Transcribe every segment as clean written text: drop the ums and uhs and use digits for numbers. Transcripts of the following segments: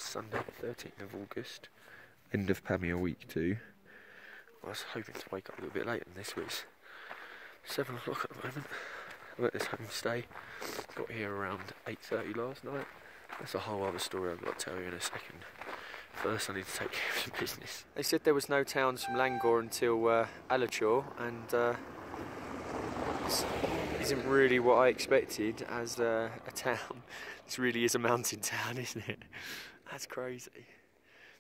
Sunday the 13th of August, end of Pamir week 2. I was hoping to wake up a little bit later than this, but it's 7 o'clock at the moment. I'm at this homestay, got here around 8:30 last night. That's a whole other story I've got to tell you in a second. First I need to take care of some business. They said there was no towns from Langor until Alachor, and this isn't really what I expected as a town. This really is a mountain town, isn't it? That's crazy.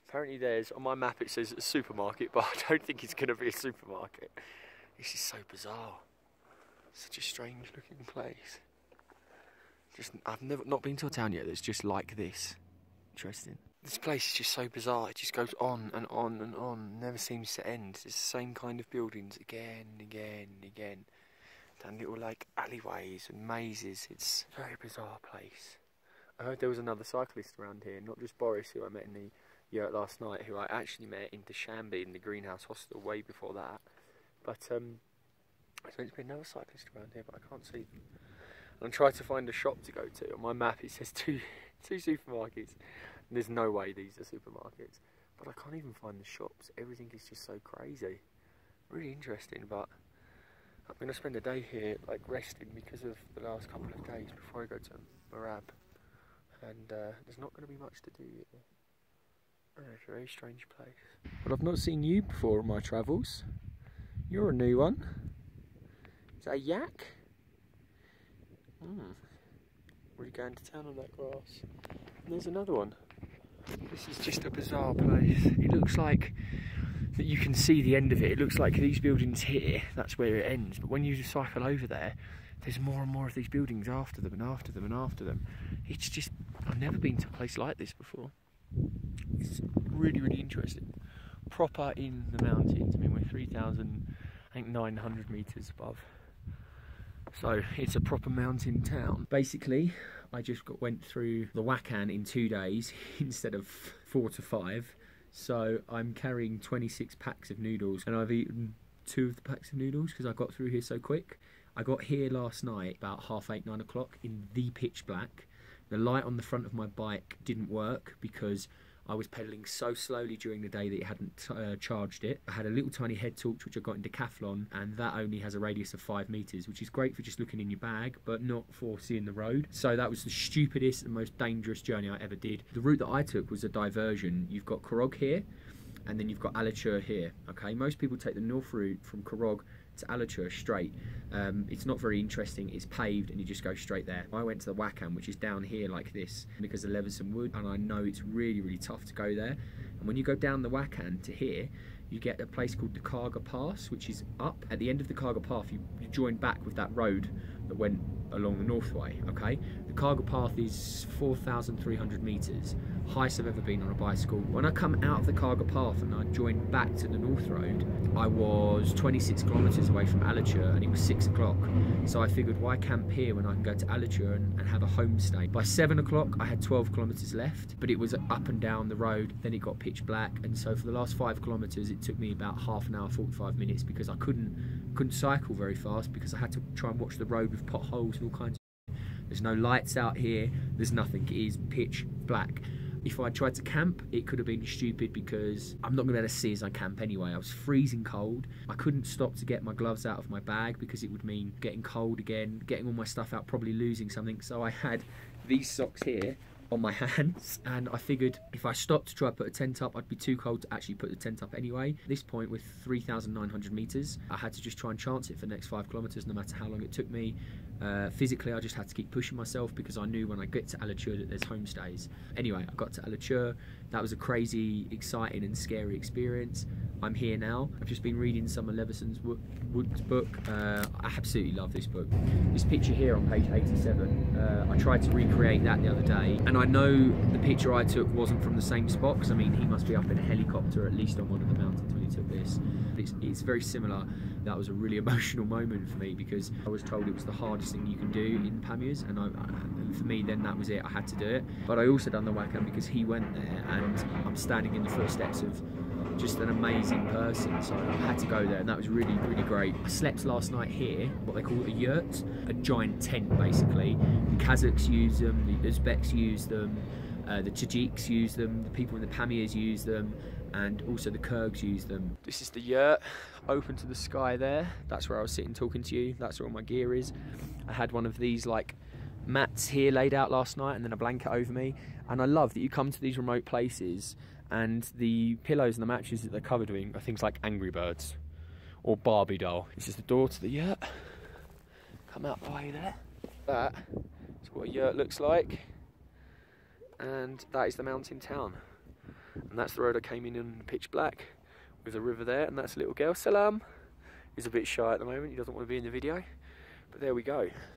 Apparently there's, on my map it says a supermarket, but I don't think it's going to be a supermarket. This is so bizarre. Such a strange looking place. I've not been to a town yet that's just like this. Interesting. This place is just so bizarre. It just goes on and on and on. Never seems to end. It's the same kind of buildings again and again and again. Down little like alleyways and mazes. It's a very bizarre place. I heard there was another cyclist around here, not just Boris, who I met in the yurt last night, who I actually met in Dushanbe in the Greenhouse Hostel way before that. But there's meant to be another cyclist around here, but I can't see them. And I'm trying to find a shop to go to. On my map it says two supermarkets. And there's no way these are supermarkets. But I can't even find the shops. Everything is just so crazy. Really interesting, but I'm going to spend a day here like resting because of the last couple of days before I go to Marab. And there's not going to be much to do here. It's a very strange place. Well, I've not seen you before on my travels. You're a new one. Is that a yak? Really going to town on that grass. And there's another one. This is just a bizarre place. It looks like that you can see the end of it. It looks like these buildings here, that's where it ends. But when you cycle over there, there's more and more of these buildings after them and after them and after them. It's just, I've never been to a place like this before. It's really, really interesting. Proper in the mountains. I mean, we're 3,900 metres above. So it's a proper mountain town. Basically, I just went through the Wakan in 2 days instead of 4 to 5. So I'm carrying 26 packs of noodles, and I've eaten 2 of the packs of noodles because I got through here so quick. I got here last night about 8:30, 9 o'clock in the pitch black. The light on the front of my bike didn't work because I was pedalling so slowly during the day that it hadn't charged it. I had a little tiny head torch which I got in Decathlon, and that only has a radius of 5 metres, which is great for just looking in your bag, but not for seeing the road. So that was the stupidest and most dangerous journey I ever did. The route that I took was a diversion. You've got Korog here, and then you've got Alachur here. Okay, most people take the north route from Korog to Alachur straight. It's not very interesting. It's paved and you just go straight there. I went to the Wakan, which is down here like this because of Leveson Wood, and I know it's really, really tough to go there. And when you go down the Wakan to here, you get a place called the Karga Pass, which is up. At the end of the Karga Path, you join back with that road that went along the north way, okay? The Karga Path is 4,300 metres, highest I've ever been on a bicycle. When I come out of the Karga Path and I join back to the north road, I was 26 kilometres away from Alachur and it was 6 o'clock. So I figured, why camp here when I can go to Alachur and have a homestay? By 7 o'clock, I had 12 kilometres left, but it was up and down the road. Then it got pitch black, and so for the last 5 kilometres, it took me about half an hour, 45 minutes, because I couldn't cycle very fast because I had to try and watch the road with potholes and all kinds of. There's no lights out here, there's nothing, it is pitch black. If I tried to camp, it could have been stupid because I'm not going to be able to see as I camp anyway. I was freezing cold. I couldn't stop to get my gloves out of my bag because it would mean getting cold again, getting all my stuff out, probably losing something. So I had these socks here on my hands, and I figured if I stopped to try to put a tent up, I'd be too cold to actually put the tent up anyway. At this point, with 3,900 metres, I had to just try and chance it for the next 5 kilometres, no matter how long it took me. Physically, I just had to keep pushing myself because I knew when I get to Alachur that there's homestays. Anyway, I got to Alachur. That was a crazy, exciting and scary experience. I'm here now. I've just been reading some of Leveson's Wood's book. I absolutely love this book. This picture here on page 87, I tried to recreate that the other day, and I know the picture I took wasn't from the same spot, because I mean he must be up in a helicopter at least on one of the mountains when he took this. It's very similar. That was a really emotional moment for me because I was told it was the hardest thing you can do in Pamirs, and for me then that was it. I had to do it. But I also done the Wakan because he went there, and I'm standing in the footsteps of just an amazing person, so I had to go there, and that was really, really great. I slept last night here, what they call a yurt, a giant tent basically. The Kazakhs use them, the Uzbeks use them, The Tajiks use them, the people in the Pamirs use them, and also the Kyrgyz use them. This is the yurt, open to the sky there. That's where I was sitting talking to you. That's where all my gear is. I had one of these like mats here laid out last night and then a blanket over me. And I love that you come to these remote places and the pillows and the mattresses that they're covered with are things like Angry Birds or Barbie doll. This is the door to the yurt. Come out the way there. That is what a yurt looks like. And that is the mountain town. And that's the road I came in pitch black with a river there, and that's a little girl. Salam. He's a bit shy at the moment, he doesn't want to be in the video. But there we go.